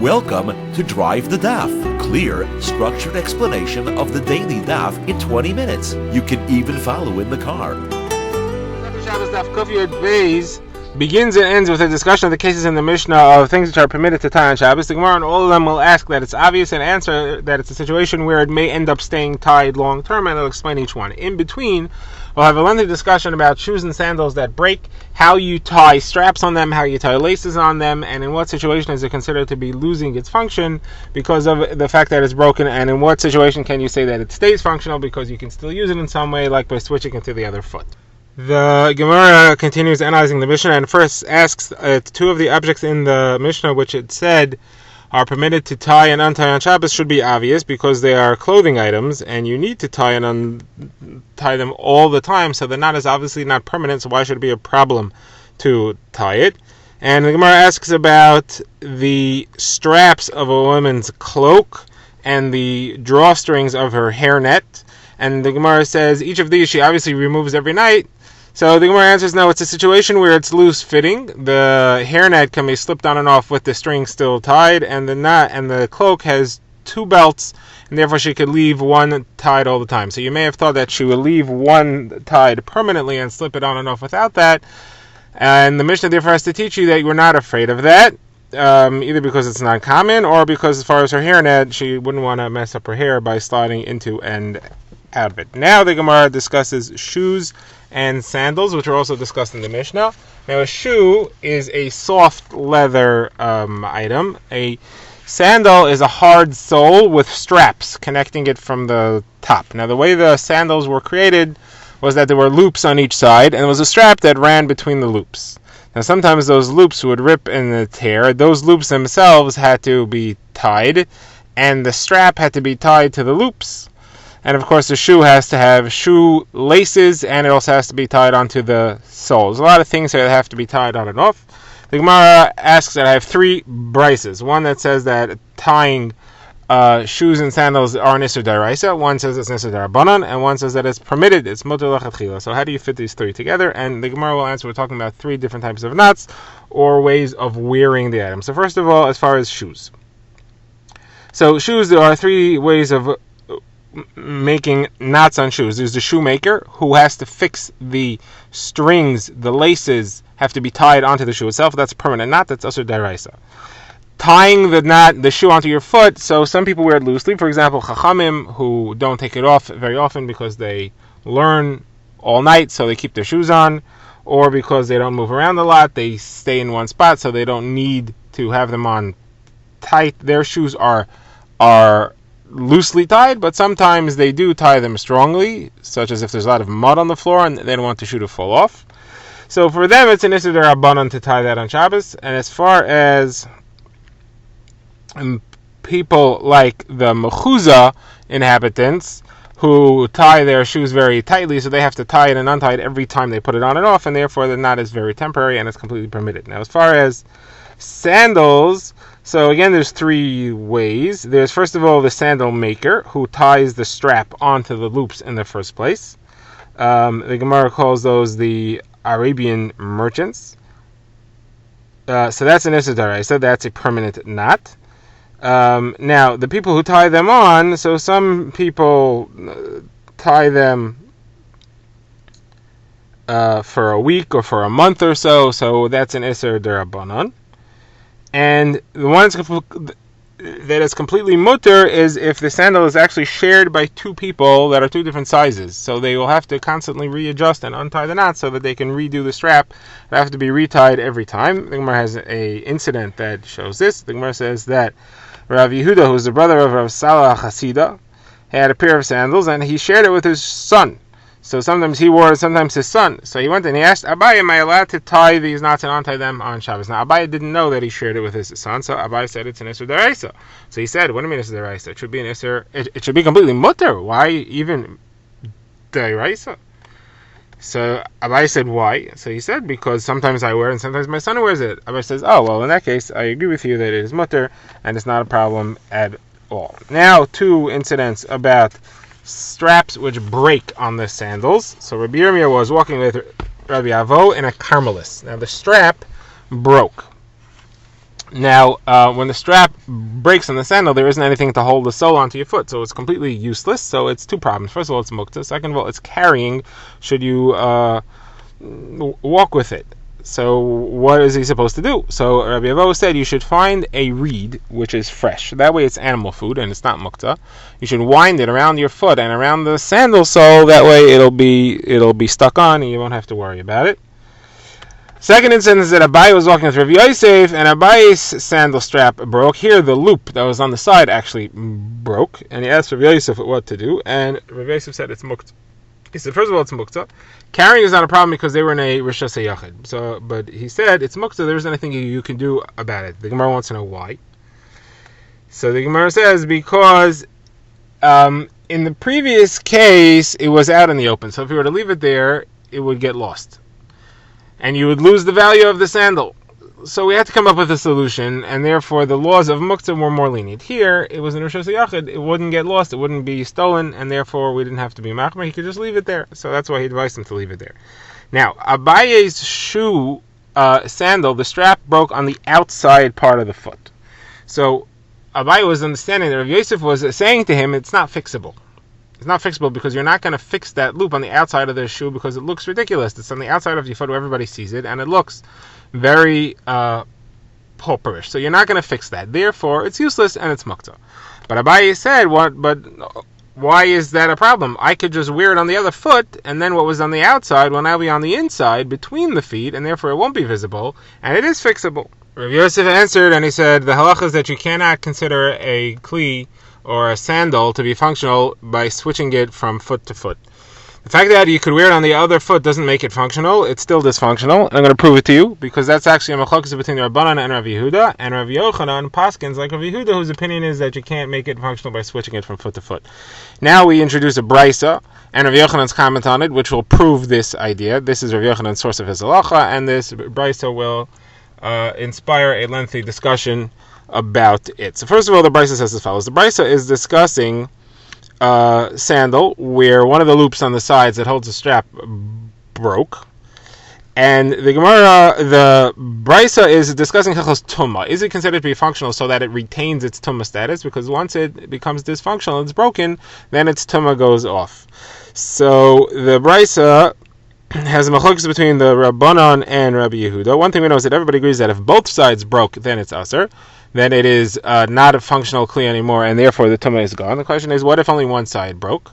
Welcome to Drive the Daf. Clear, structured explanation of the daily daf in 20 minutes. You can even follow in the car. Shabbos Daf Kufiyot Beis begins and ends with a discussion of the cases in the Mishnah of things which are permitted to tie on Shabbos. The Gemara on all of them will ask that it's obvious and answer that it's a situation where it may end up staying tied long term, and it'll explain each one. In between, we'll have a lengthy discussion about shoes and sandals that break, how you tie straps on them, how you tie laces on them, and in what situation is it considered to be losing its function because of the fact that it's broken, and in what situation can you say that it stays functional because you can still use it in some way, like by switching it to the other foot. The Gemara continues analyzing the Mishnah and first asks two of the objects in the Mishnah which it said are permitted to tie and untie on Shabbos should be obvious because they are clothing items and you need to tie and untie them all the time, so they're obviously not permanent, so why should it be a problem to tie it? And the Gemara asks about the straps of a woman's cloak and the drawstrings of her hairnet, and the Gemara says each of these she obviously removes every night. So the Gemara answers, no, it's a situation where it's loose fitting. The hairnet can be slipped on and off with the string still tied, and the knot and the cloak has two belts, and therefore she could leave one tied all the time. So you may have thought that she would leave one tied permanently and slip it on and off without that. And the Mishnah therefore has to teach you that you are not afraid of that, either because it's not common or because as far as her hairnet, she wouldn't want to mess up her hair by sliding into and out of it. Now the Gemara discusses shoes and sandals, which are also discussed in the Mishnah. Now a shoe is a soft leather item. A sandal is a hard sole with straps connecting it from the top. Now the way the sandals were created was that there were loops on each side, and there was a strap that ran between the loops. Now sometimes those loops would rip and tear. Those loops themselves had to be tied, and the strap had to be tied to the loops. And of course the shoe has to have shoe laces, and it also has to be tied onto the sole. There's a lot of things here that have to be tied on and off. The Gemara asks that I have three brises. One that says that tying shoes and sandals are Nisur D'Oraisa, one says it's Nisur D'Rabbanan, and one says that it's permitted, it's Mutar L'Chatchila. So how do you fit these three together? And the Gemara will answer, we're talking about three different types of knots or ways of wearing the item. So first of all, as far as shoes. So shoes, there are three ways of making knots on shoes. There's the shoemaker, who has to fix the strings, the laces have to be tied onto the shoe itself. That's a permanent knot, that's Asur D'Oraisa. Tying the knot, the shoe onto your foot, so some people wear it loosely. For example, Chachamim, who don't take it off very often because they learn all night, so they keep their shoes on, or because they don't move around a lot, they stay in one spot, so they don't need to have them on tight. Their shoes are loosely tied, but sometimes they do tie them strongly, such as if there's a lot of mud on the floor and they don't want the shoe to fall off. So for them, it's an Issur D'Rabbanan to tie that on Shabbos. And as far as people like the Mechuzah inhabitants, who tie their shoes very tightly, so they have to tie it and untie it every time they put it on and off, and therefore the knot is very temporary and it's completely permitted. Now as far as sandals, so again, there's three ways. There's first of all the sandal maker, who ties the strap onto the loops in the first place. The Gemara calls those the Arabian merchants. So that's an Issur D'Oraisa, that's a permanent knot. Now, the people who tie them on, so some people tie them for a week or for a month or so that's an Issur D'Rabbanan. And the one that is completely mutter is if the sandal is actually shared by two people that are two different sizes. So they will have to constantly readjust and untie the knot so that they can redo the strap. They have to be retied every time. The Gemara has an incident that shows this. The Gemara says that Rav Yehuda, who's the brother of Rav Salah Chasida, had a pair of sandals and he shared it with his son. So sometimes he wore it, sometimes his son. So he went and he asked Abaye, am I allowed to tie these knots and untie them on Shabbos? Now Abaye didn't know that he shared it with his son, so Abaye said it's an Issur D'Oraisa. So he said, what do you mean Issur D'Oraisa? It should be an Issur, it should be completely mutter. Why even D'Oraisa? So Abaye said, why? So he said, because sometimes I wear it and sometimes my son wears it. Abaye says, oh, well in that case, I agree with you that it is mutter and it's not a problem at all. Now, two incidents about straps which break on the sandals. So Rabbi Yirmiyah was walking with Rabbi Avo in a Carmelis. Now the strap broke. Now, when the strap breaks on the sandal, there isn't anything to hold the sole onto your foot, so it's completely useless. So it's two problems. First of all, it's mukta. Second of all, it's carrying. Should you walk with it? So what is he supposed to do? So Rabbi Avo said you should find a reed which is fresh. That way it's animal food and it's not mukta. You should wind it around your foot and around the sandal sole. That way it'll be stuck on and you won't have to worry about it. Second instance is that Abai was walking with Rabbi Yosef and Abai's sandal strap broke. Here the loop that was on the side actually broke, and he asked Rabbi Yosef what to do, and Rabbi Yosef said it's mukta. He said, first of all, it's mukta. Carrying is not a problem because they were in a rishas hayachid. But he said it's mukta. There isn't anything you can do about it. The Gemara wants to know why. So the Gemara says because in the previous case it was out in the open. So if you were to leave it there, it would get lost, and you would lose the value of the sandal. So we had to come up with a solution, and therefore the laws of mukta were more lenient. Here, it was in Rosh Hashanah, it wouldn't get lost, it wouldn't be stolen, and therefore we didn't have to be machmer. He could just leave it there. So that's why he advised him to leave it there. Now, Abaye's shoe sandal, the strap broke on the outside part of the foot. So Abaye was understanding that Rav Yosef was saying to him, it's not fixable. It's not fixable because you're not going to fix that loop on the outside of the shoe because it looks ridiculous. It's on the outside of your foot where everybody sees it, and it looks very pauperish. So you're not going to fix that. Therefore, it's useless and it's mukta. But Abaye said, "What? But why is that a problem? I could just wear it on the other foot, and then what was on the outside will now be on the inside between the feet, and therefore it won't be visible, and it is fixable." Rav Yosef answered, and he said, "The halacha is that you cannot consider a kli or a sandal to be functional by switching it from foot to foot. The fact that you could wear it on the other foot doesn't make it functional. It's still dysfunctional. And I'm going to prove it to you because that's actually a machlokes between the Rabbanan and Rav Yehuda, and Rav Yochanan paskins like Rav Yehuda, whose opinion is that you can't make it functional by switching it from foot to foot. Now we introduce a brisa and Rav Yochanan's comment on it, which will prove this idea. This is Rav Yochanan's source of his halacha, and this brisa will inspire a lengthy discussion about it. So first of all, the brisa says as follows. The brisa is discussing sandal where one of the loops on the sides that holds the strap broke, and the Gemara, the brisa is discussing hilchos tumah. Is it considered to be functional so that it retains its tumah status? Because once it becomes dysfunctional, it's broken, then its tumah goes off. So the brisa has a machlokes between the Rabbanan and Rabbi Yehuda. One thing we know is that everybody agrees that if both sides broke, then it's aser. Then it is not a functional kli anymore, and therefore the tumah is gone. The question is, what if only one side broke?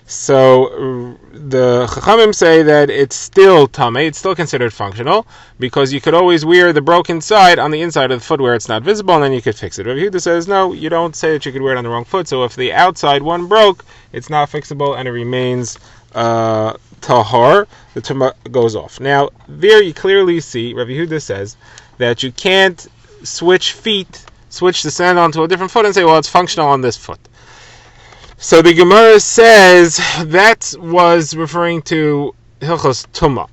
So the Chachamim say that it's still tamei, it's still considered functional, because you could always wear the broken side on the inside of the foot where it's not visible, and then you could fix it. Rabbi Yehuda says, no, you don't say that you could wear it on the wrong foot, so if the outside one broke, it's not fixable, and it remains tahar, the tumah goes off. Now, there you clearly see, Rabbi Yehuda says, that you can't switch the sandal onto a different foot and say, well, it's functional on this foot. So the Gemara says that was referring to hilchos tumah.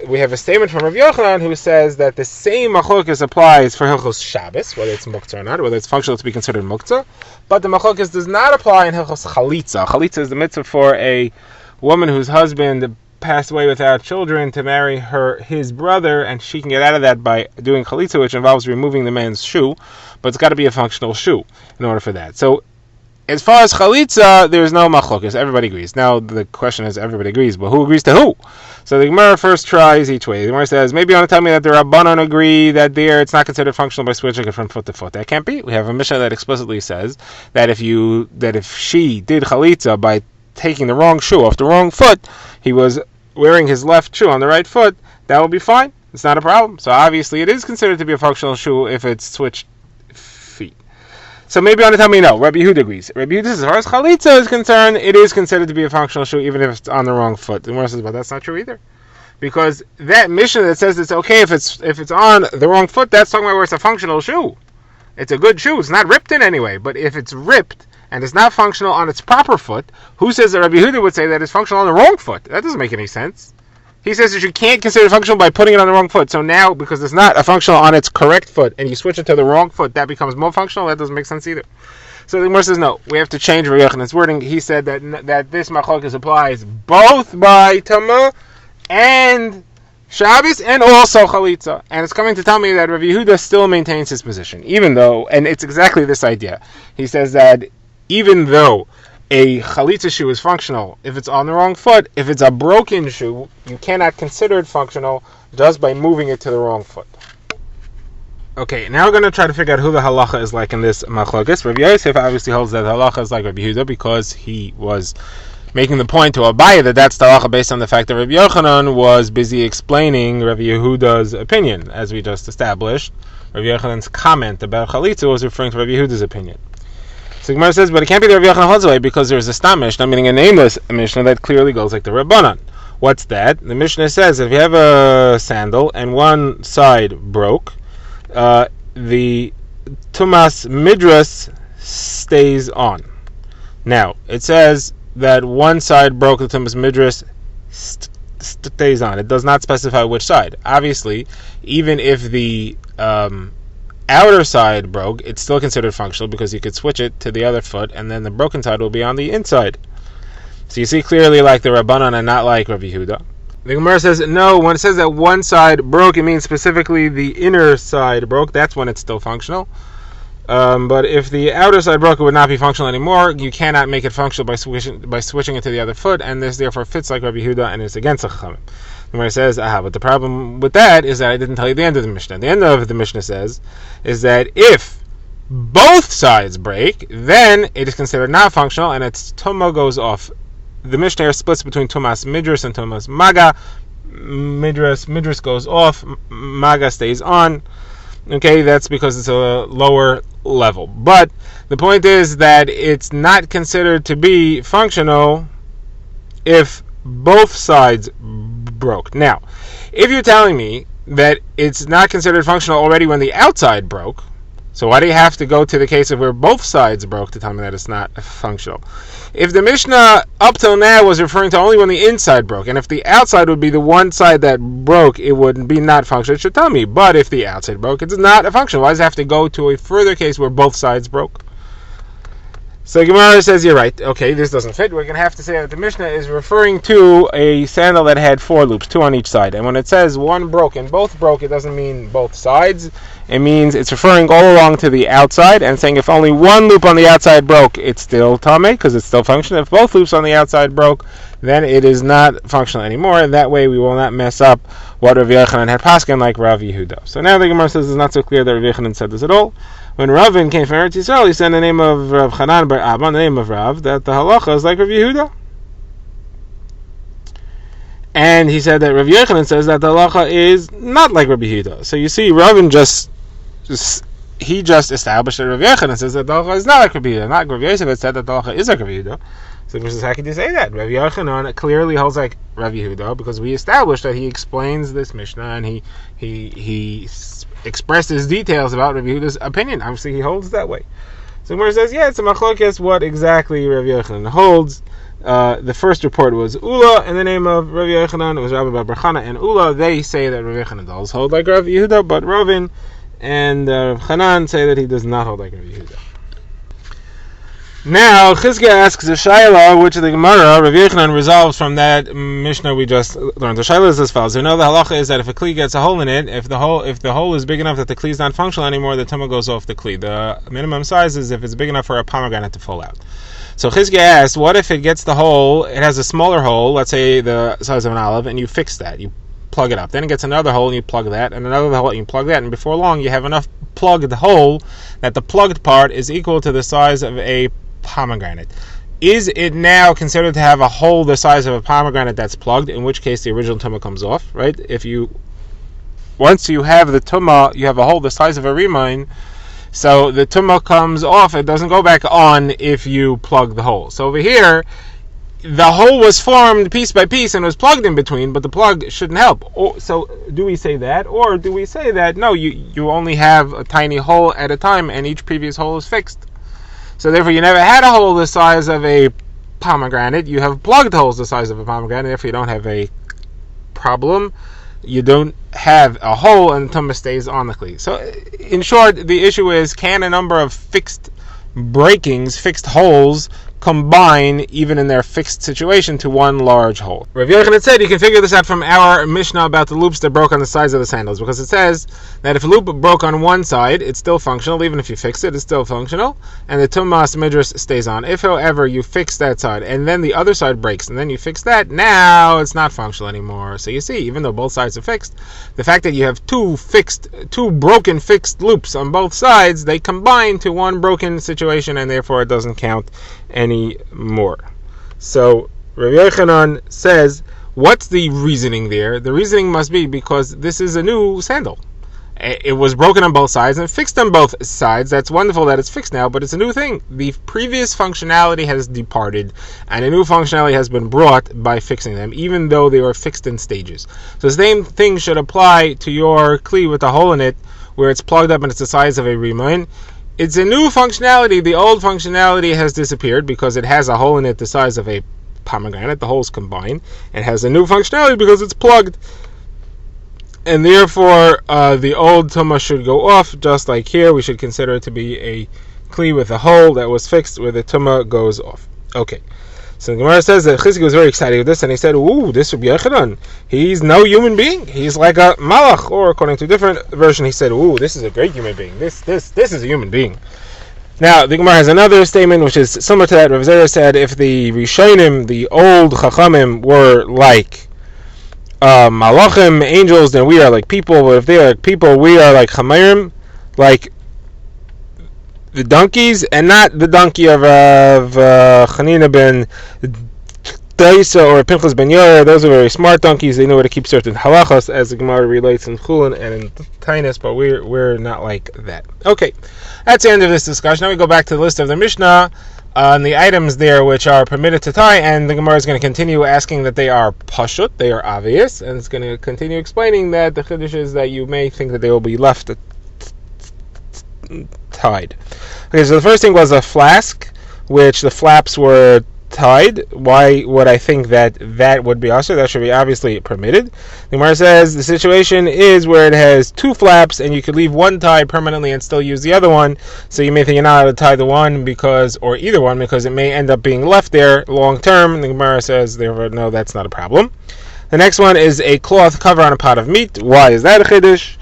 We have a statement from Rav Yochanan who says that the same machlokes applies for hilchos Shabbos, whether it's muktzah or not, whether it's functional to be considered muktzah, but the machlokes does not apply in hilchos chalitza. Chalitza is the mitzvah for a woman whose husband passed away without children to marry his brother, and she can get out of that by doing chalitza, which involves removing the man's shoe, but it's got to be a functional shoe in order for that. So as far as chalitza, there's no machlokes. Everybody agrees. Now the question is, everybody agrees, but who agrees to who? So the Gemara first tries each way. The Gemara says, maybe you want to tell me that the Rabbanan agree that there it's not considered functional by switching it from foot to foot. That can't be. We have a Mishnah that explicitly says that if she did chalitza by taking the wrong shoe off the wrong foot, he was wearing his left shoe on the right foot, that will be fine. It's not a problem. So obviously it is considered to be a functional shoe if it's switched feet. So maybe you want to tell me no. Rabbi Yehuda agrees. Rabbi Yehuda says, as far as chalitza is concerned, it is considered to be a functional shoe even if it's on the wrong foot. The Gemara says, but that's not true either. Because that Mishnah that says it's okay if it's on the wrong foot, that's talking about where it's a functional shoe. It's a good shoe. It's not ripped in any way. But if it's ripped and it's not functional on its proper foot, who says that Rabbi Yehuda would say that it's functional on the wrong foot? That doesn't make any sense. He says that you can't consider it functional by putting it on the wrong foot. So now, because it's not a functional on its correct foot, and you switch it to the wrong foot, that becomes more functional? That doesn't make sense either. So the Gemara says, no, we have to change Rav Yochanan's wording. He said that this machlokes applies both by Tama and Shabbos and also Chalitza. And it's coming to tell me that Rav Yehuda still maintains his position, even though, and it's exactly this idea. He says that even though a Chalitza shoe is functional if it's on the wrong foot, if it's a broken shoe, you cannot consider it functional just by moving it to the wrong foot. Okay, now we're going to try to figure out who the halacha is like in this machlokes. Rabbi Yosef obviously holds that the halacha is like Rabbi Yehuda because he was making the point to Abaye that that's the halacha based on the fact that Rabbi Yochanan was busy explaining Rabbi Yehuda's opinion, as we just established. Rabbi Yochanan's comment about Chalitza was referring to Rabbi Yehuda's opinion. So Gemara says, but it can't be the Rabbi Yochanan holds away because there's a stam Mishnah, meaning a nameless Mishnah that clearly goes like the Rabbanan. What's that? The Mishnah says if you have a sandal and one side broke, the Tumas Midras stays on. Now, it says that one side broke, the Tumas Midras stays on. It does not specify which side. Obviously, even if the outer side broke, it's still considered functional because you could switch it to the other foot and then the broken side will be on the inside. So you see clearly like the Rabbanan and not like Rabbi Yehuda. The Gemara says, no, when it says that one side broke, it means specifically the inner side broke. That's when it's still functional. But if the outer side broke, it would not be functional anymore. You cannot make it functional by switching it to the other foot, and this therefore fits like Rabbi Yehuda and is against the Chachamim. The Gemara says, but the problem with that is that I didn't tell you the end of the Mishnah. The end of the Mishnah says, is that if both sides break, then it is considered not functional, and its Tumah goes off. The Mishnah here splits between Tumas Midras and Tumas Maga. Midras goes off, Maga stays on. Okay, that's because it's a lower level. But the point is that it's not considered to be functional if both sides broke. Now, if you're telling me that it's not considered functional already when the outside broke, so why do you have to go to the case of where both sides broke to tell me that it's not functional? If the Mishnah up till now was referring to only when the inside broke, and if the outside would be the one side that broke, it would be not functional, it should tell me. But if the outside broke, it's not a functional. Why does it have to go to a further case where both sides broke? So Gemara says, you're right. Okay, this doesn't fit. We're going to have to say that the Mishnah is referring to a sandal that had 4 loops, 2 on each side. And when it says one broke and both broke, it doesn't mean both sides. It means it's referring all along to the outside and saying if only one loop on the outside broke, it's still tameh because it's still functional. If both loops on the outside broke, then it is not functional anymore. And that way we will not mess up what Rav Yochanan had pasken like Rav Yehuda. So now the Gemara says it's not so clear that Rav Yochanan said this at all. When Ravin came from Eretz Yisrael, he said in the name of Rav Chanan bar Abba, in the name of Rav, that the halacha is like Rav Yehuda. And he said that Rav Yochanan says that the halacha is not like Rav Yehuda. So you see, Ravin just established that Rav Yochanan says that the halacha is not like Rav Yehuda. Not Rav Yosef had said that the halacha is like Rav Yehuda. So he says, how can you say that? Rav Yochanan clearly holds like Rav Yehuda because we established that he explains this Mishnah and he expressed his details about Rav Yehuda's opinion. Obviously, he holds that way. So Gemara says, yeah, it's a machlokes what exactly Rav Yochanan holds. The first report was Ula in the name of Rav Yochanan. It was Rabbi Bar Chana and Ula. They say that Rav Yochanan does hold like Rav Yehuda, but Ravin and Rav Chanan say that he does not hold like Rav Yehuda. Now, Chizkiah asks a Shaila, which the Gemara, Rav Yochanan, resolves from that Mishnah we just learned. The Shaila is as follows. You know, the halacha is that if a kli gets a hole in it, if the hole is big enough that the kli is not functional anymore, the tumah goes off the kli. The minimum size is if it's big enough for a pomegranate to fall out. So Chizkiah asks, what if it gets the hole, it has a smaller hole, let's say the size of an olive, and you fix that, you plug it up. Then it gets another hole and you plug that, and another hole and you plug that, and before long you have enough plugged hole that the plugged part is equal to the size of a pomegranate. Is it now considered to have a hole the size of a pomegranate that's plugged, in which case the original tumah comes off, right? Once you have the tumah, you have a hole the size of a rimain, so the tumah comes off, it doesn't go back on if you plug the hole. So over here, the hole was formed piece by piece and was plugged in between, but the plug shouldn't help. So do we say that, or do we say that, no, you only have a tiny hole at a time and each previous hole is fixed? So therefore you never had a hole the size of a pomegranate, you have plugged holes the size of a pomegranate, therefore you don't have a problem, you don't have a hole and the tumah stays on the kli. So in short, the issue is, can a number of fixed breakings, fixed holes, combine, even in their fixed situation, to one large hole. Rav Yochanan said you can figure this out from our Mishnah about the loops that broke on the sides of the sandals, because it says that if a loop broke on one side, it's still functional. Even if you fix it, it's still functional, and the Tumas Midrash stays on. If, however, you fix that side, and then the other side breaks, and then you fix that, now it's not functional anymore. So you see, even though both sides are fixed, the fact that you have two broken fixed loops on both sides, they combine to one broken situation, and therefore it doesn't count anymore. So Rav Yochanan says, what's the reasoning there? The reasoning must be because this is a new sandal. It was broken on both sides and fixed on both sides. That's wonderful that it's fixed now, but it's a new thing. The previous functionality has departed, and a new functionality has been brought by fixing them, even though they were fixed in stages. So the same thing should apply to your kli with a hole in it, where it's plugged up and it's the size of a rimain. It's a new functionality. The old functionality has disappeared because it has a hole in it the size of a pomegranate. The holes combine. It has a new functionality because it's plugged. And therefore, the old tumah should go off, just like here. We should consider it to be a kli with a hole that was fixed where the tumah goes off. Okay. So the Gemara says that Chizki was very excited with this, and he said, "Ooh, this Rabbi Yochanan, he's no human being. He's like a malach." Or according to a different version, he said, "Ooh, this is a great human being. This is a human being." Now the Gemara has another statement which is similar to that. Rav Zera said, if the Rishonim, the old Chachamim, were like malachim, angels, then we are like people. But if they are like people, we are like chamayim, like the donkeys, and not the donkey of Chanina ben Daisa or Pinchas ben Yair. Those are very smart donkeys. They know where to keep certain halachas, as the Gemara relates in Chulin and in Tainus, but we're not like that. Okay, that's the end of this discussion. Now we go back to the list of the Mishnah and the items there which are permitted to tie, and the Gemara is going to continue asking that they are pashut, they are obvious, and it's going to continue explaining that the chiddush is that you may think that they will be left tied. Okay, so the first thing was a flask, which the flaps were tied. Why would I think that would be usher? That should be obviously permitted. The Gemara says the situation is where it has two flaps, and you could leave one tied permanently and still use the other one. So you may think you're not allowed to tie the one or either one because it may end up being left there long term. And the Gemara says, therefore, no, that's not a problem. The next one is a cloth cover on a pot of meat. Why is that a chiddush?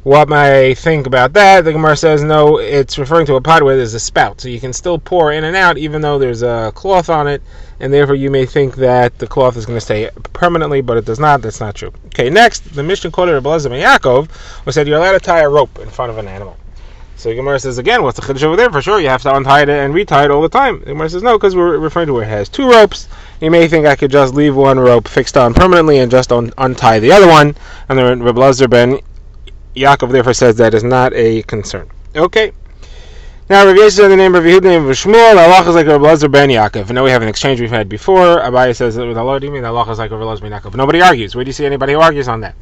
What may I think about that? The Gemara says, no, it's referring to a pot where there's a spout, so you can still pour in and out even though there's a cloth on it, and therefore you may think that the cloth is going to stay permanently, but it does not. That's not true. Okay, next, the Mishnah quoted Rabbi Elazar ben Yaakov, who said you're allowed to tie a rope in front of an animal. So the Gemara says, again, what's the chiddush over there? For sure, you have to untie it and retie it all the time. The Gemara says, no, because we're referring to where it has two ropes. You may think I could just leave one rope fixed on permanently and just untie the other one, and then Rabbi Elazar ben Yaakov therefore says that is not a concern. Okay. Now Rav Yosef said the name of Yehuda, the name of Shmuel. Allah is like Rabbi Elazar ben Yaakov. And now we have an exchange we've had before. Abaye says with Allah, do you mean Allah is like Rabbi Elazar ben Yaakov? Nobody argues. Where do you see anybody who argues on that?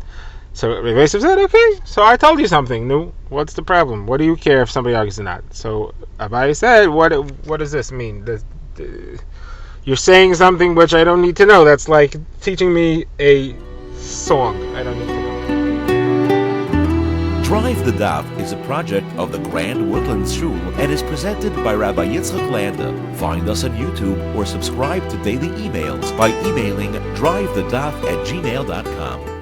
So Rav Yosef said, okay, so I told you something new. What's the problem? What do you care if somebody argues or not? So Abaye said, what does this mean? You're saying something which I don't need to know. That's like teaching me a song. I don't need to know. Drive the Daf is a project of the Grand Woodlands Shul and is presented by Rabbi Yitzchak Landa. Find us on YouTube or subscribe to daily emails by emailing drivethedaf@gmail.com.